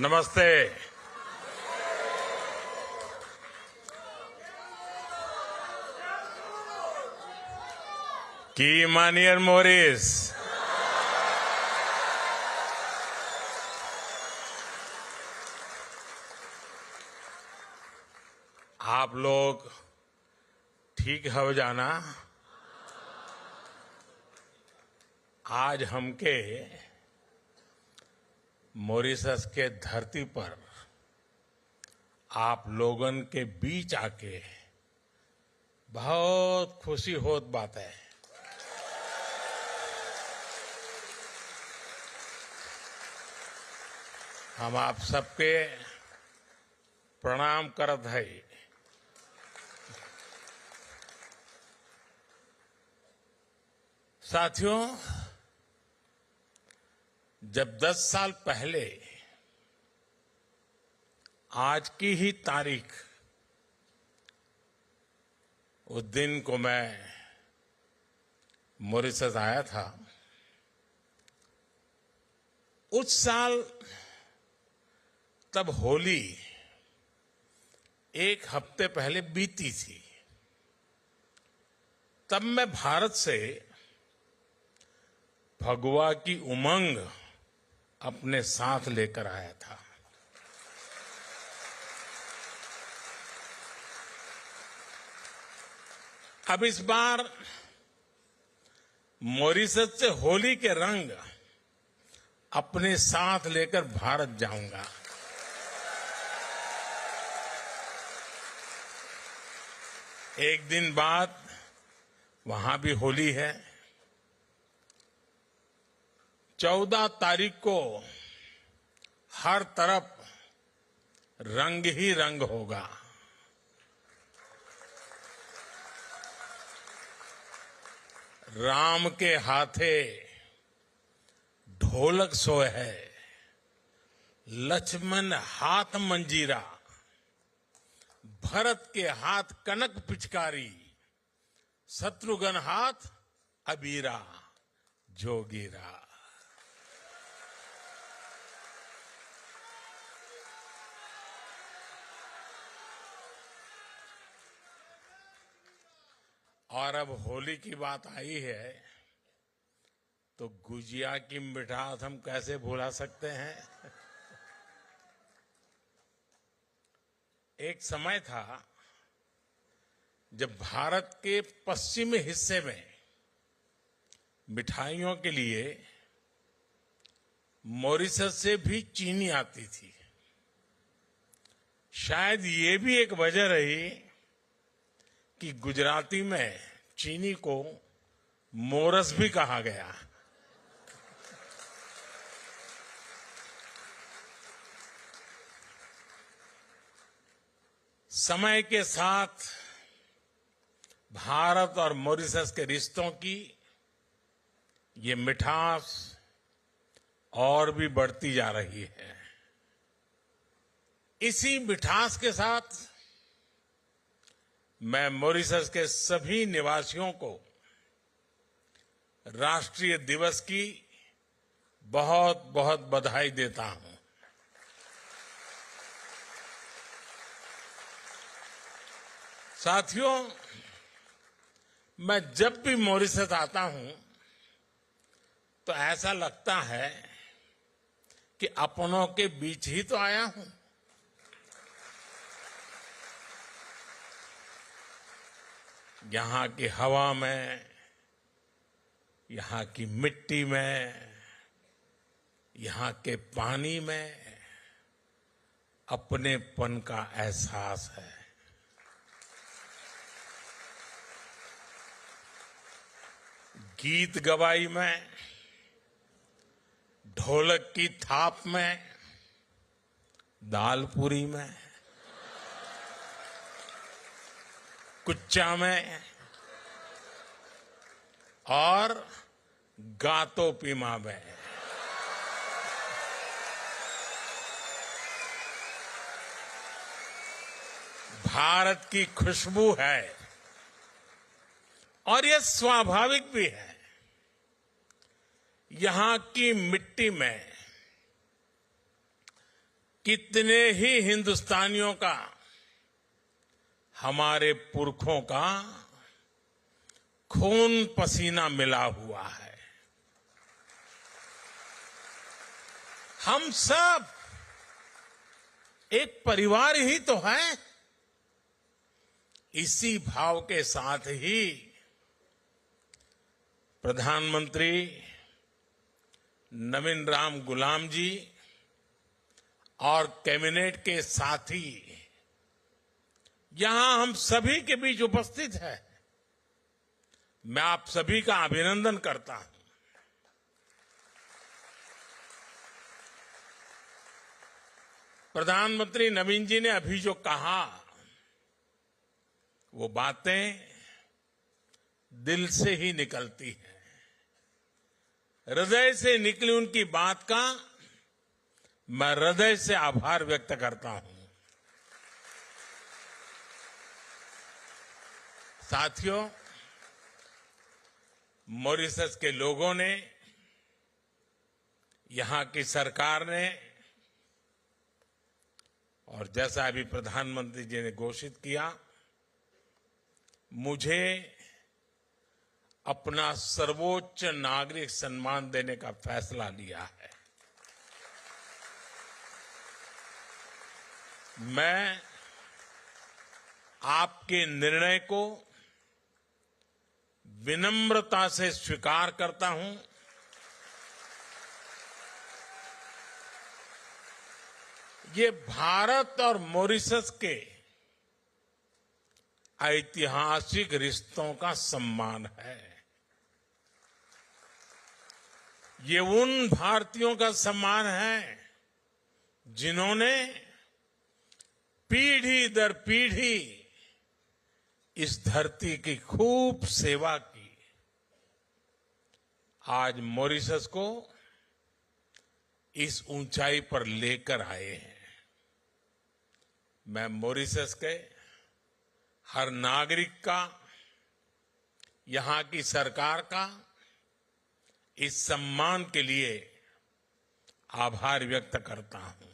नमस्ते। की मानियर मोरिस। आप लोग ठीक हो जाना। आज हमके मॉरिशस के धरती पर आप लोगन के बीच आके बहुत खुशी होत बात है। हम आप सबके प्रणाम करत है। साथियों, जब 10 साल पहले आज की ही तारीख उस दिन को मैं मॉरिशस आया था, उस साल तब होली एक हफ्ते पहले बीती थी। तब मैं भारत से फगुआ की उमंग अपने साथ लेकर आया था। अब इस बार मॉरिशस से होली के रंग अपने साथ लेकर भारत जाऊंगा। एक दिन बाद वहां भी होली है। 14 तारीख को हर तरफ रंग ही रंग होगा। राम के हाथे ढोलक सोए है, लक्ष्मण हाथ मंजीरा, भरत के हाथ कनक पिचकारी, शत्रुघ्न हाथ अबीरा जोगीरा। और अब होली की बात आई है तो गुजिया की मिठास हम कैसे भुला सकते हैं। एक समय था जब भारत के पश्चिमी हिस्से में मिठाइयों के लिए मॉरिशस से भी चीनी आती थी। शायद ये भी एक वजह रही कि गुजराती में चीनी को मोरस भी कहा गया। समय के साथ भारत और मॉरिशस के रिश्तों की ये मिठास और भी बढ़ती जा रही है। इसी मिठास के साथ मैं मॉरिशस के सभी निवासियों को राष्ट्रीय दिवस की बहुत बहुत बधाई देता हूं। साथियों, मैं जब भी मॉरिशस आता हूं तो ऐसा लगता है कि अपनों के बीच ही तो आया हूं। यहां की हवा में, यहां की मिट्टी में, यहां के पानी में अपनेपन का एहसास है। गीत गवाई में, ढोलक की थाप में, दालपूरी में, कुच्चा में और गातो पीमा में। भारत की खुशबू है और यह स्वाभाविक भी है। यहां की मिट्टी में कितने ही हिंदुस्तानियों का, हमारे पुरखों का खून पसीना मिला हुआ है। हम सब एक परिवार ही तो हैं। इसी भाव के साथ ही प्रधानमंत्री नवीन राम गुलाम जी और कैबिनेट के साथी यहां हम सभी के बीच उपस्थित है। मैं आप सभी का अभिनंदन करता हूं। प्रधानमंत्री नवीन जी ने अभी जो कहा, वो बातें दिल से ही निकलती हैं। हृदय से निकली उनकी बात का मैं हृदय से आभार व्यक्त करता हूं। साथियों, मॉरिशस के लोगों ने, यहां की सरकार ने, और जैसा अभी प्रधानमंत्री जी ने घोषित किया, मुझे अपना सर्वोच्च नागरिक सम्मान देने का फैसला लिया है। मैं आपके निर्णय को विनम्रता से स्वीकार करता हूं। ये भारत और मॉरिशस के ऐतिहासिक रिश्तों का सम्मान है। ये उन भारतीयों का सम्मान है जिन्होंने पीढ़ी दर पीढ़ी इस धरती की खूब सेवा की। आज मॉरिशस को इस ऊंचाई पर लेकर आए हैं। मैं मॉरिशस के हर नागरिक का, यहां की सरकार का इस सम्मान के लिए आभार व्यक्त करता हूं।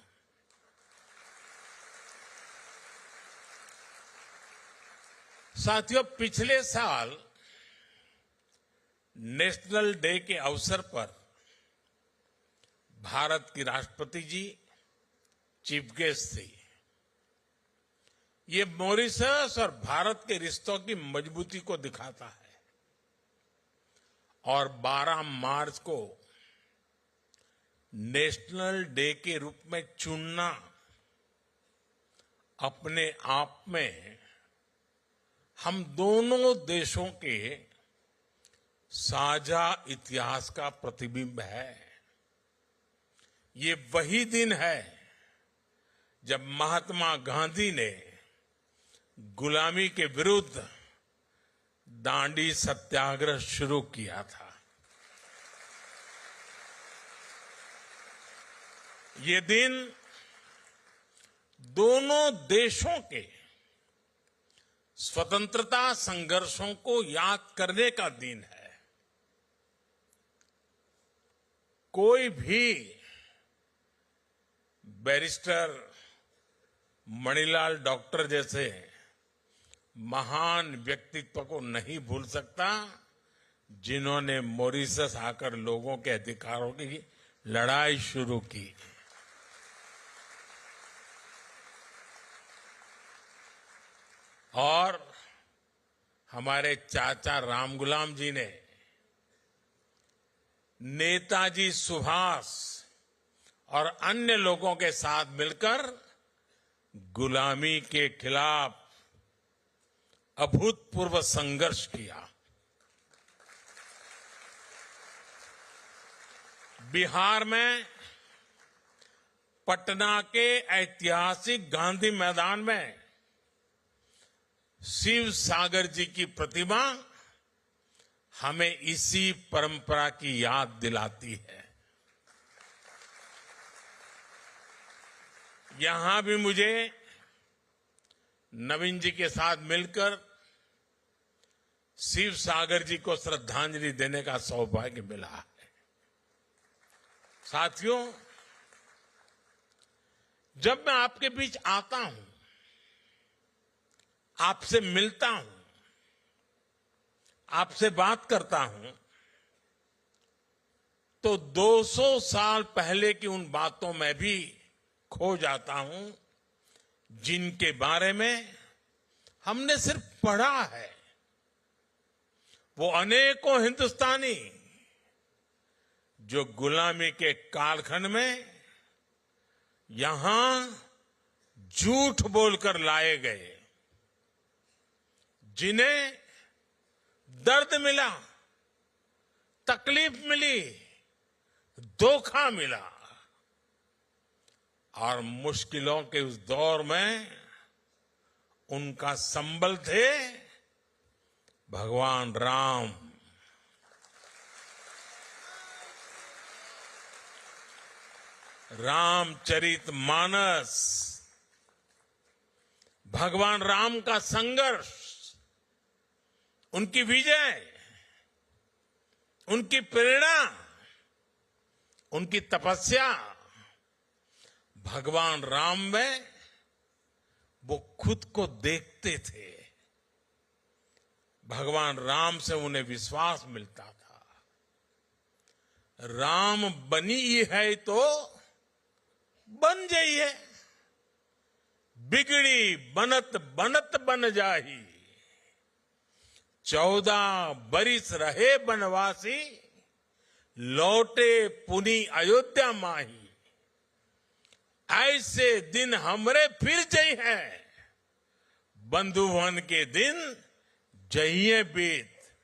साथियों, पिछले साल नेशनल डे के अवसर पर भारत की राष्ट्रपति जी चीफ गेस्ट थी। ये मॉरिशस और भारत के रिश्तों की मजबूती को दिखाता है। और 12 मार्च को नेशनल डे के रूप में चुनना अपने आप में हम दोनों देशों के साझा इतिहास का प्रतिबिंब है। ये वही दिन है जब महात्मा गांधी ने गुलामी के विरुद्ध दांडी सत्याग्रह शुरू किया था। ये दिन दोनों देशों के स्वतंत्रता संघर्षों को याद करने का दिन है। कोई भी बैरिस्टर मणिलाल डॉक्टर जैसे महान व्यक्तित्व को नहीं भूल सकता, जिन्होंने मॉरिशस आकर लोगों के अधिकारों की लड़ाई शुरू की। और हमारे चाचा रामगुलाम जी ने नेताजी सुभाष और अन्य लोगों के साथ मिलकर गुलामी के खिलाफ अभूतपूर्व संघर्ष किया। बिहार में पटना के ऐतिहासिक गांधी मैदान में शिव सागर जी की प्रतिमा हमें इसी परंपरा की याद दिलाती है। यहां भी मुझे नवीन जी के साथ मिलकर शिव सागर जी को श्रद्धांजलि देने का सौभाग्य मिला है। साथियों, जब मैं आपके बीच आता हूं, आपसे मिलता हूं, आपसे बात करता हूं, तो 200 साल पहले की उन बातों में भी खो जाता हूं जिनके बारे में हमने सिर्फ पढ़ा है। वो अनेकों हिंदुस्तानी जो गुलामी के कालखंड में यहां झूठ बोलकर लाए गए, जिन्हें दर्द मिला, तकलीफ मिली, धोखा मिला, और मुश्किलों के उस दौर में उनका संबल थे भगवान राम। रामचरितमानस, भगवान राम का संघर्ष, उनकी विजय, उनकी प्रेरणा, उनकी तपस्या, भगवान राम में वो खुद को देखते थे। भगवान राम से उन्हें विश्वास मिलता था। राम बनी है तो बन जाइए, बिगड़ी बनत बनत बन जाही, 14 बरिस रहे बनवासी, लौटे पुनी अयोध्या माही। ऐसे दिन हमरे फिर जई है, बंधुवन के दिन जइए बीत,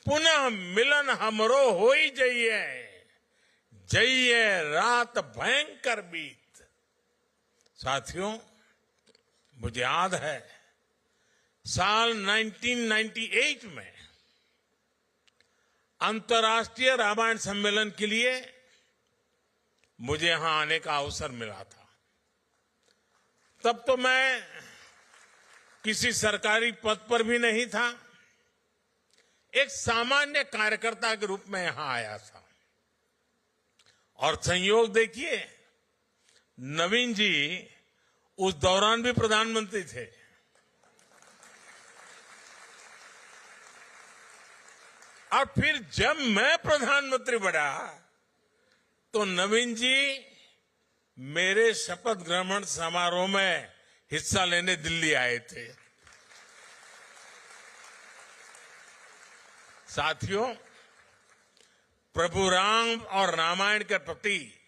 पुनः मिलन हमरो होई जइए, जइए रात भयंकर बीत। साथियों, मुझे याद है साल 1998 में अंतर्राष्ट्रीय रामायण सम्मेलन के लिए मुझे यहां आने का अवसर मिला था। तब तो मैं किसी सरकारी पद पर भी नहीं था, एक सामान्य कार्यकर्ता के रूप में यहां आया था। और संयोग देखिए, नवीन जी उस दौरान भी प्रधानमंत्री थे। और फिर जब मैं प्रधानमंत्री बना तो नवीन जी मेरे शपथ ग्रहण समारोह में हिस्सा लेने दिल्ली आए थे। साथियों, प्रभु राम और रामायण के प्रति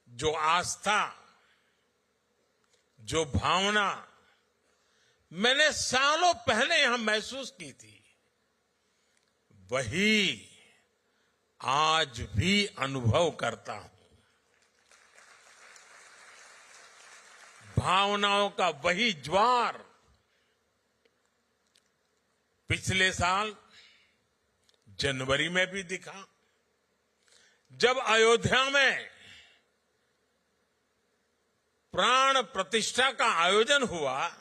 जो आस्था, जो भावना मैंने सालों पहले यहां महसूस की थी, वही आज भी अनुभव करता हूं। भावनाओं का वही ज्वार पिछले साल जनवरी में भी दिखा, जब अयोध्या में प्राण प्रतिष्ठा का आयोजन हुआ।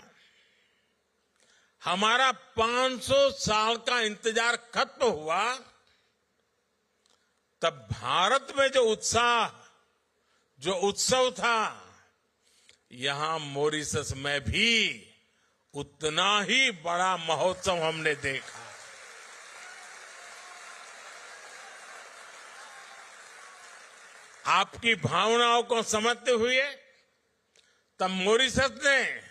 हमारा 500 साल का इंतजार खत्म हुआ, तब भारत में जो उत्साह, जो उत्सव था, यहां मॉरिशस में भी उतना ही बड़ा महोत्सव हमने देखा। आपकी भावनाओं को समझते हुए तब मॉरिशस ने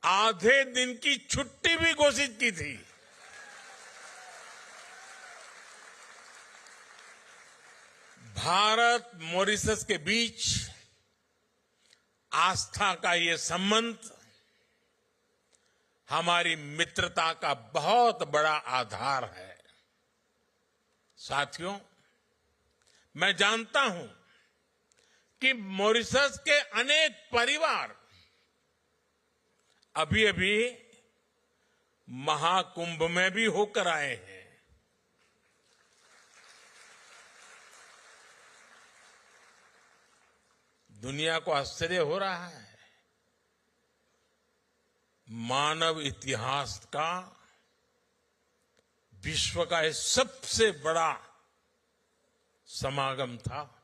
आधे दिन की छुट्टी भी घोषित की थी। भारत मॉरिशस के बीच आस्था का ये संबंध हमारी मित्रता का बहुत बड़ा आधार है। साथियों, मैं जानता हूं कि मॉरिशस के अनेक परिवार अभी अभी महाकुंभ में भी होकर आए हैं। दुनिया को आश्चर्य हो रहा है। मानव इतिहास का, विश्व का यह सबसे बड़ा समागम था।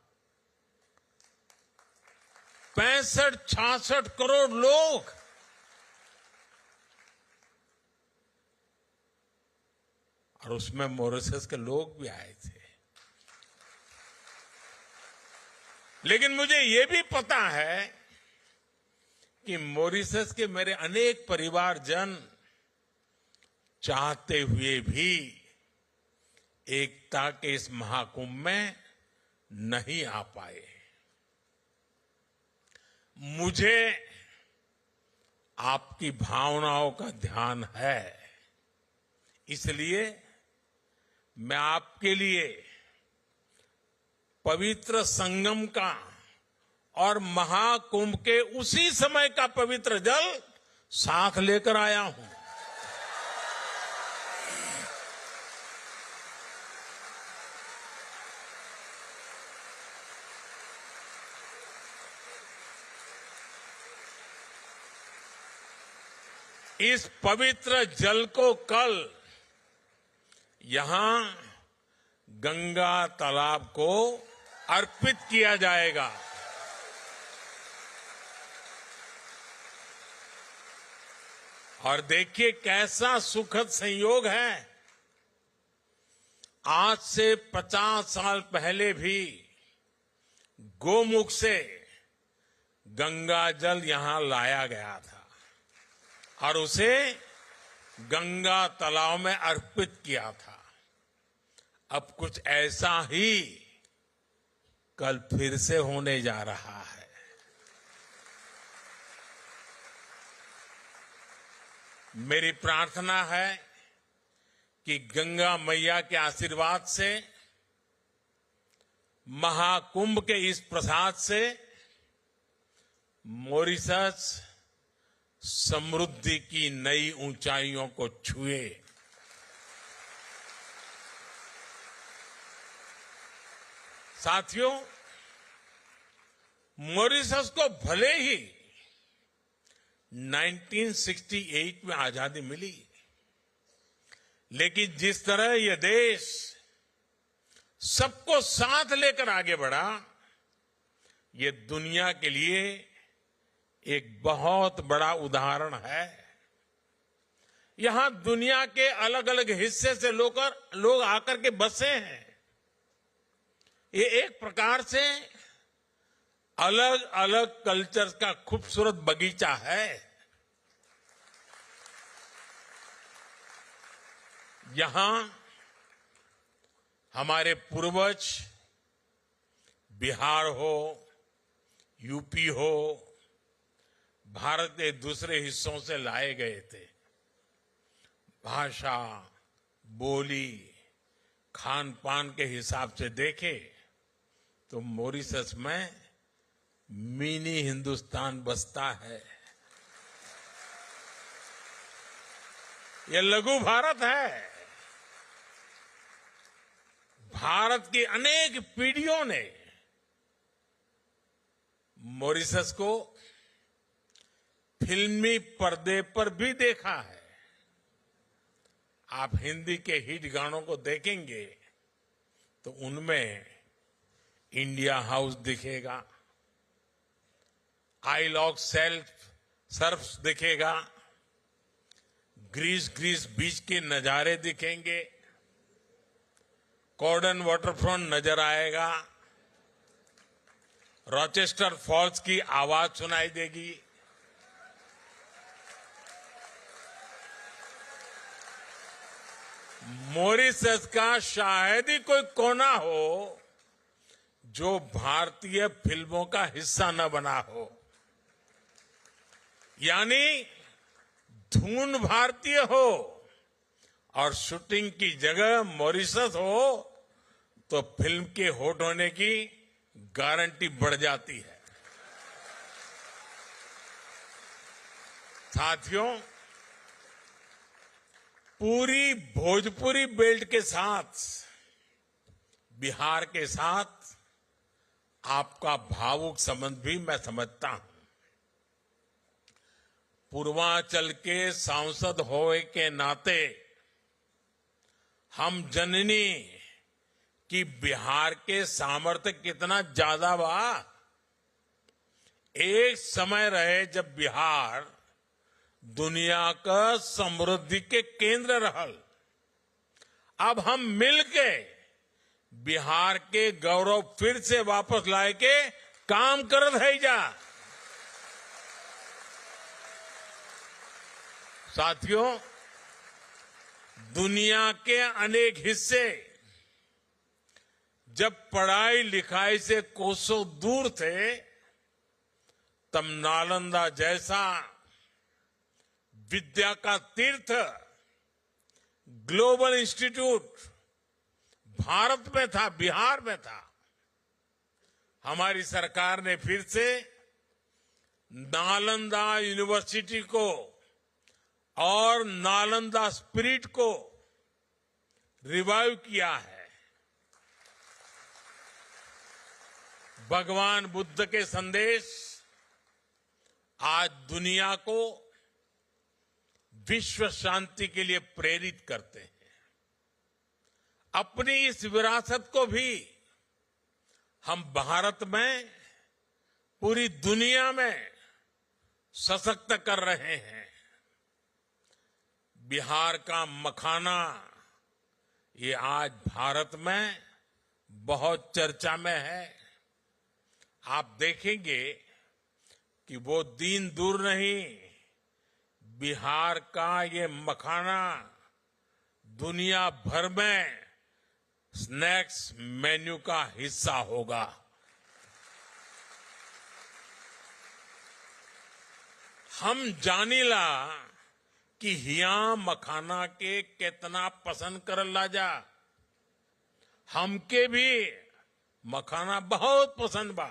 65-66 करोड़ लोग और उसमें मॉरिशस के लोग भी आए थे। लेकिन मुझे ये भी पता है कि मॉरिशस के मेरे अनेक परिवारजन चाहते हुए भी एकता के इस महाकुंभ में नहीं आ पाए। मुझे आपकी भावनाओं का ध्यान है, इसलिए मैं आपके लिए पवित्र संगम का और महाकुंभ के उसी समय का पवित्र जल साथ लेकर आया हूं। इस पवित्र जल को कल यहां गंगा तालाब को अर्पित किया जाएगा। और देखिए कैसा सुखद संयोग है, आज से 50 साल पहले भी गोमुख से गंगा जल यहां लाया गया था और उसे गंगा तालाब में अर्पित किया था। अब कुछ ऐसा ही कल फिर से होने जा रहा है। मेरी प्रार्थना है कि गंगा मैया के आशीर्वाद से, महाकुंभ के इस प्रसाद से मॉरिशस समृद्धि की नई ऊंचाइयों को छुए। साथियों, मॉरिशस को भले ही 1968 में आजादी मिली, लेकिन जिस तरह यह देश सबको साथ लेकर आगे बढ़ा, ये दुनिया के लिए एक बहुत बड़ा उदाहरण है। यहां दुनिया के अलग अलग हिस्से से लोग आकर के बसे हैं। ये एक प्रकार से अलग अलग कल्चर का खूबसूरत बगीचा है। यहां हमारे पूर्वज बिहार हो, यूपी हो, भारत के दूसरे हिस्सों से लाए गए थे। भाषा, बोली, खान पान के हिसाब से देखें तो मॉरिशस में मिनी हिंदुस्तान बसता है। यह लघु भारत है। भारत की अनेक पीढ़ियों ने मॉरिशस को फिल्मी पर्दे पर भी देखा है। आप हिंदी के हिट गानों को देखेंगे तो उनमें इंडिया हाउस दिखेगा, आई लॉक सर्फ दिखेगा, ग्रीस बीच के नजारे दिखेंगे, कॉर्डन वाटरफ्रंट नजर आएगा, रॉचेस्टर फॉल्स की आवाज सुनाई देगी। मॉरिशस का शायद ही कोई कोना हो जो भारतीय फिल्मों का हिस्सा न बना हो। यानी धुन भारतीय हो और शूटिंग की जगह मॉरिशस हो तो फिल्म के हिट होने की गारंटी बढ़ जाती है। साथियों, पूरी भोजपुरी बेल्ट के साथ बिहार के साथ आपका भावुक संबंध भी मैं समझता हूं। पूर्वांचल के सांसद होने के नाते हम जननी कि बिहार के सामर्थ्य कितना ज्यादा बा, एक समय रहे जब बिहार दुनिया का समृद्धि के केंद्र रहल। अब हम मिलके बिहार के गौरव फिर से वापस लाए के काम करत है जा। साथियों, दुनिया के अनेक हिस्से जब पढ़ाई लिखाई से कोसों दूर थे, तब नालंदा जैसा विद्या का तीर्थ ग्लोबल इंस्टीट्यूट भारत में था, बिहार में था। हमारी सरकार ने फिर से नालंदा यूनिवर्सिटी को और नालंदा स्पिरिट को रिवाइव किया है। भगवान बुद्ध के संदेश आज दुनिया को विश्व शांति के लिए प्रेरित करते हैं। अपनी इस विरासत को भी हम भारत में, पूरी दुनिया में सशक्त कर रहे हैं। बिहार का मखाना ये आज भारत में बहुत चर्चा में है। आप देखेंगे कि वो दिन दूर नहीं, बिहार का ये मखाना दुनिया भर में स्नैक्स मेन्यू का हिस्सा होगा। हम जानीला कि हिया मखाना के कितना पसंद करल लाजा। हमके भी मखाना बहुत पसंद बा।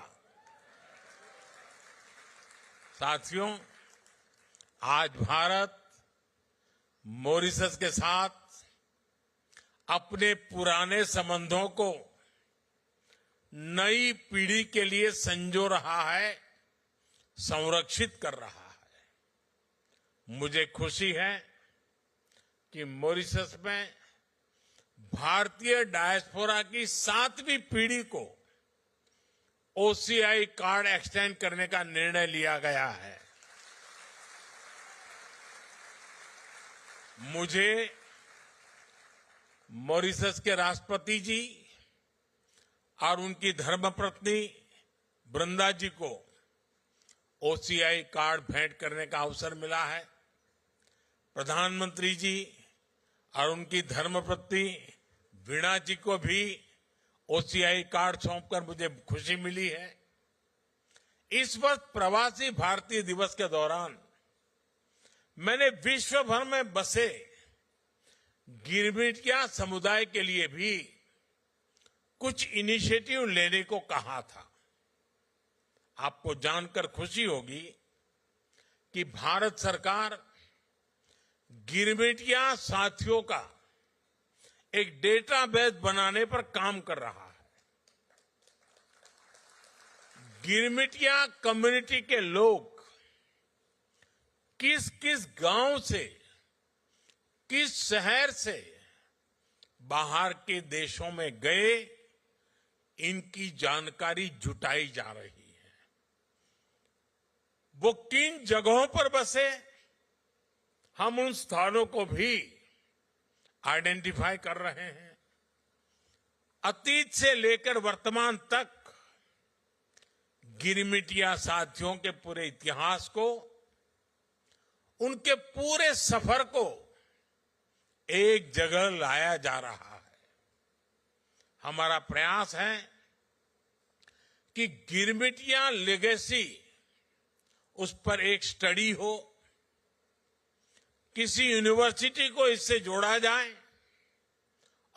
साथियों, आज भारत मॉरिशस के साथ अपने पुराने संबंधों को नई पीढ़ी के लिए संजो रहा है, संरक्षित कर रहा है। मुझे खुशी है कि मॉरिशस में भारतीय डायस्पोरा की 7वीं पीढ़ी को ओसीआई कार्ड एक्सटेंड करने का निर्णय लिया गया है। मुझे मॉरिशस के राष्ट्रपति जी और उनकी धर्मपत्नी वृंदा जी को ओसीआई कार्ड भेंट करने का अवसर मिला है। प्रधानमंत्री जी और उनकी धर्मपत्नी वीणा जी को भी ओसीआई कार्ड सौंपकर मुझे खुशी मिली है। इस वर्ष प्रवासी भारतीय दिवस के दौरान मैंने विश्व भर में बसे गिरमिटिया समुदाय के लिए भी कुछ इनिशिएटिव लेने को कहा था। आपको जानकर खुशी होगी कि भारत सरकार गिरमिटिया साथियों का एक डेटाबेस बनाने पर काम कर रहा है। गिरमिटिया कम्युनिटी के लोग किस किस गांव से, किस शहर से बाहर के देशों में गए, इनकी जानकारी जुटाई जा रही है। वो किन जगहों पर बसे, हम उन स्थानों को भी आइडेंटिफाई कर रहे हैं। अतीत से लेकर वर्तमान तक गिरमिटिया साथियों के पूरे इतिहास को, उनके पूरे सफर को एक जगह लाया जा रहा है। हमारा प्रयास है कि गिरमिटिया लेगेसी, उस पर एक स्टडी हो, किसी यूनिवर्सिटी को इससे जोड़ा जाए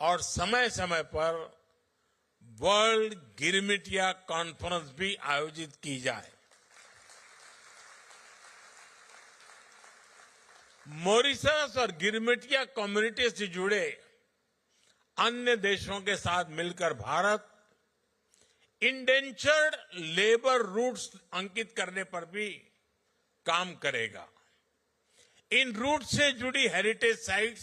और समय समय पर वर्ल्ड गिरमिटिया कॉन्फ्रेंस भी आयोजित की जाए। मॉरिशस और गिरमिटिया कम्युनिटी से जुड़े अन्य देशों के साथ मिलकर भारत इंडेंचर्ड लेबर रूट्स अंकित करने पर भी काम करेगा। इन रूट से जुड़ी हेरिटेज साइट्स,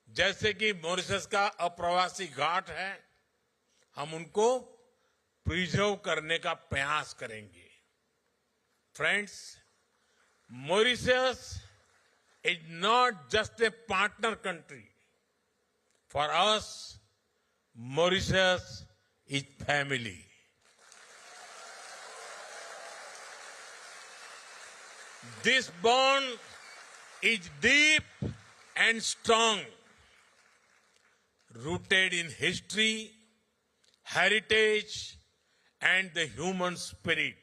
जैसे कि मॉरिशस का अप्रवासी घाट है, हम उनको प्रिजर्व करने का प्रयास करेंगे। Friends, Mauritius is not just a partner country. For us, Mauritius is family. This bond is deep and strong, rooted in history, heritage, and the human spirit.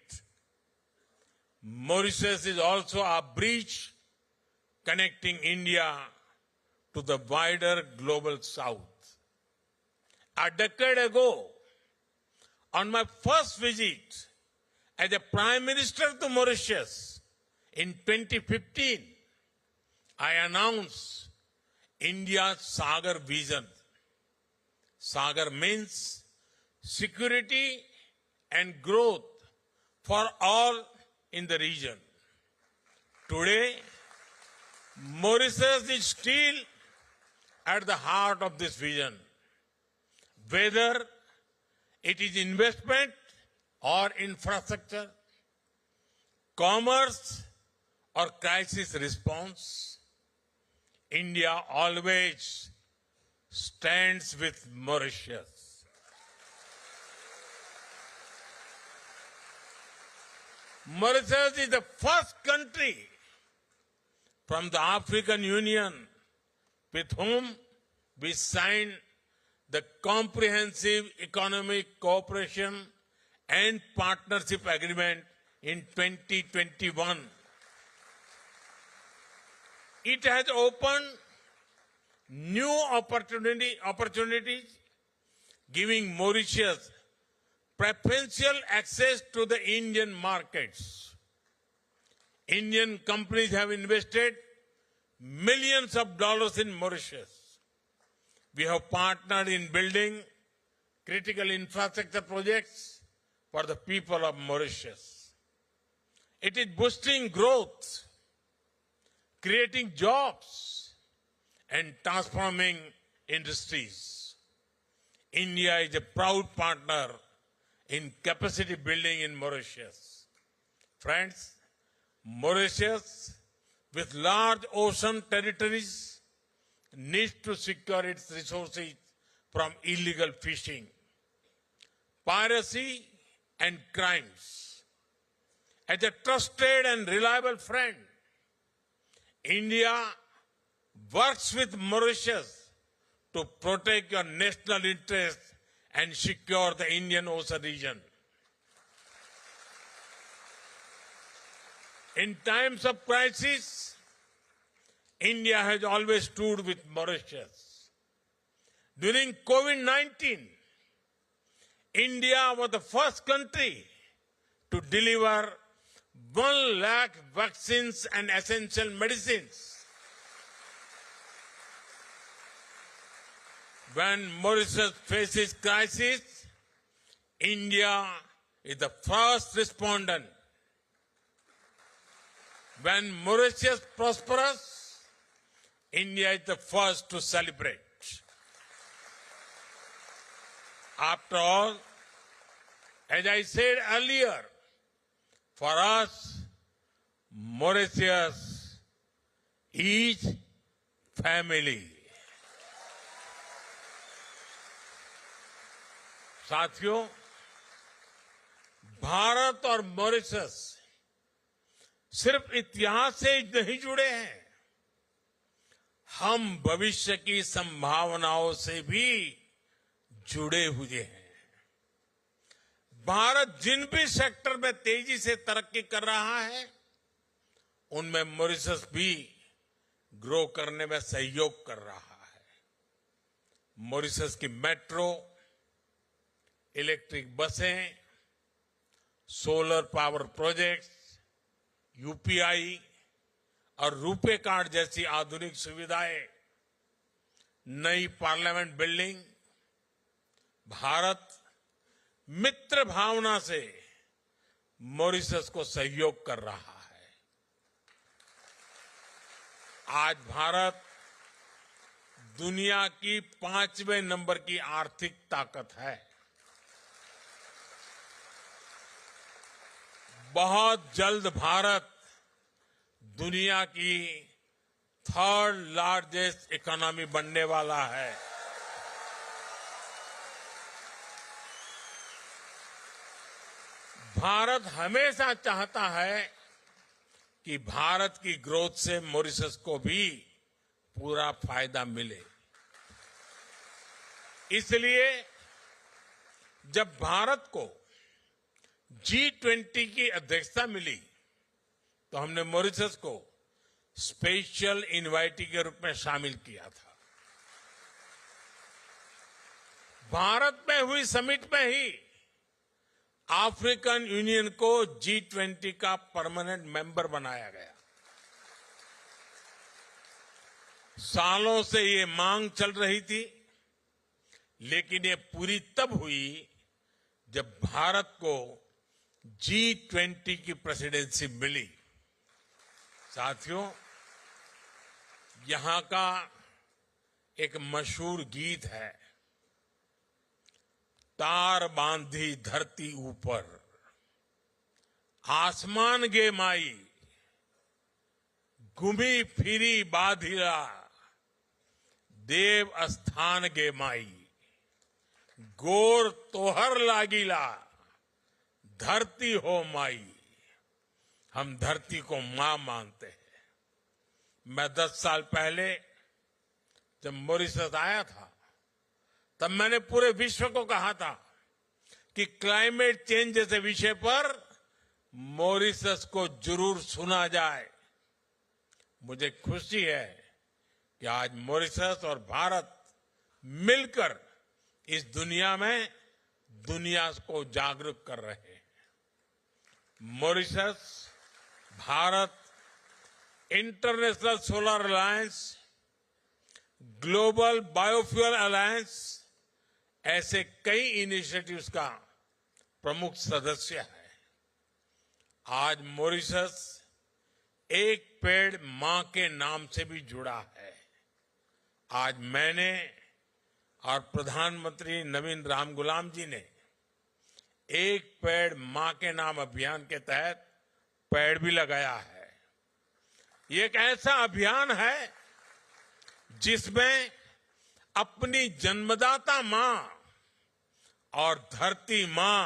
Mauritius is also a bridge connecting India to the wider global south. A decade ago, on my first visit as a Prime Minister to Mauritius in 2015, I announced India's Sagar vision. Sagar means security and growth for all in the region. Today, Mauritius is still at the heart of this vision. Whether it is investment or infrastructure, commerce or crisis response, India always stands with Mauritius. Mauritius is the first country from the African Union with whom we signed the Comprehensive Economic Cooperation and Partnership Agreement in 2021. It has opened new opportunities, giving Mauritius preferential access to the Indian markets. Indian companies have invested millions of dollars in Mauritius. We have partnered in building critical infrastructure projects for the people of Mauritius. It is boosting growth, creating jobs, and transforming industries. India is a proud partner in capacity building in Mauritius. Friends, Mauritius, with large ocean territories, needs to secure its resources from illegal fishing, piracy, and crimes. As a trusted and reliable friend, India works with Mauritius to protect your national interests and secure the Indian Ocean region. In times of crisis, India has always stood with Mauritius. During COVID-19, India was the first country to deliver 1 lakh vaccines and essential medicines. When Mauritius faces crisis, India is the first respondent. When Mauritius prospers, India is the first to celebrate. After all, as I said earlier, for us, Mauritius is family. साथियों, भारत और Mauritius सिर्फ इतिहास से नहीं जुड़े हैं, हम भविष्य की संभावनाओं से भी जुड़े हुए हैं। भारत जिन भी सेक्टर में तेजी से तरक्की कर रहा है, उनमें मॉरिशस भी ग्रो करने में सहयोग कर रहा है। मॉरिशस की मेट्रो, इलेक्ट्रिक बसें, सोलर पावर प्रोजेक्ट्स, यूपीआई और रुपे कार्ड जैसी आधुनिक सुविधाएं, नई पार्लियामेंट बिल्डिंग, भारत मित्र भावना से मॉरिशस को सहयोग कर रहा है। आज भारत दुनिया की 5वें नंबर की आर्थिक ताकत है। बहुत जल्द भारत दुनिया की थर्ड लार्जेस्ट इकोनॉमी बनने वाला है। भारत हमेशा चाहता है कि भारत की ग्रोथ से मॉरिशस को भी पूरा फायदा मिले। इसलिए जब भारत को G20 की अध्यक्षता मिली तो हमने मॉरिशस को स्पेशल इनवाइटी के रूप में शामिल किया था। भारत में हुई समिट में ही अफ्रीकन यूनियन को G20 का परमानेंट मेंबर बनाया गया। सालों से ये मांग चल रही थी, लेकिन ये पूरी तब हुई जब भारत को G20 की प्रेसिडेंसी मिली। साथियों, यहां का एक मशहूर गीत है, तार बांधी धरती ऊपर, आसमान गे माई, घूमी फिरी बाधिला, देव स्थान गे माई, गोर तोहर लागिला, धरती हो माई। हम धरती को मां मानते हैं। मैं 10 साल पहले जब मॉरिशस आया था, तब मैंने पूरे विश्व को कहा था कि क्लाइमेट चेंज जैसे विषय पर मॉरिशस को जरूर सुना जाए। मुझे खुशी है कि आज मॉरिशस और भारत मिलकर इस दुनिया में दुनिया को जागरूक कर रहे हैं। Mauritius, Bharat, international solar alliance, global biofuel alliance ऐसे कई इनिशिएटिव्स का प्रमुख सदस्य है। आज मॉरिशस एक पेड़ मां के नाम से भी जुड़ा है। आज मैंने और प्रधानमंत्री नवीन रामगुलाम जी ने एक पेड़ मां के नाम अभियान के तहत पेड़ भी लगाया है। ये एक ऐसा अभियान है जिसमें अपनी जन्मदाता मां और धरती मां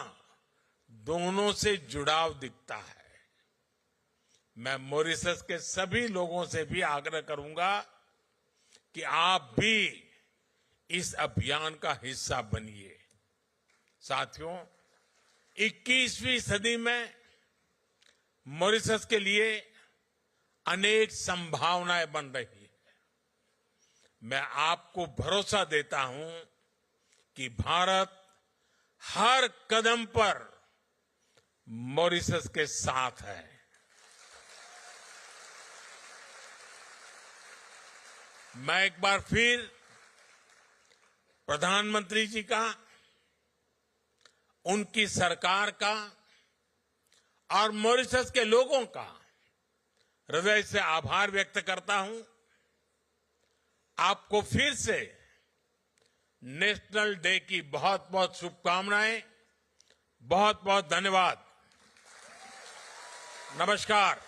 दोनों से जुड़ाव दिखता है। मैं मॉरिशस के सभी लोगों से भी आग्रह करूंगा कि आप भी इस अभियान का हिस्सा बनिए। साथियों, 21वीं सदी में मॉरिशस के लिए अनेक संभावनाएं बन रही है। मैं आपको भरोसा देता हूं कि भारत हर कदम पर मॉरिशस के साथ है। मैं एक बार फिर प्रधानमंत्री जी का, उनकी सरकार का और मॉरिशस के लोगों का हृदय से आभार व्यक्त करता हूं। आपको फिर से नेशनल डे की बहुत बहुत शुभकामनाएं। बहुत बहुत धन्यवाद। नमस्कार।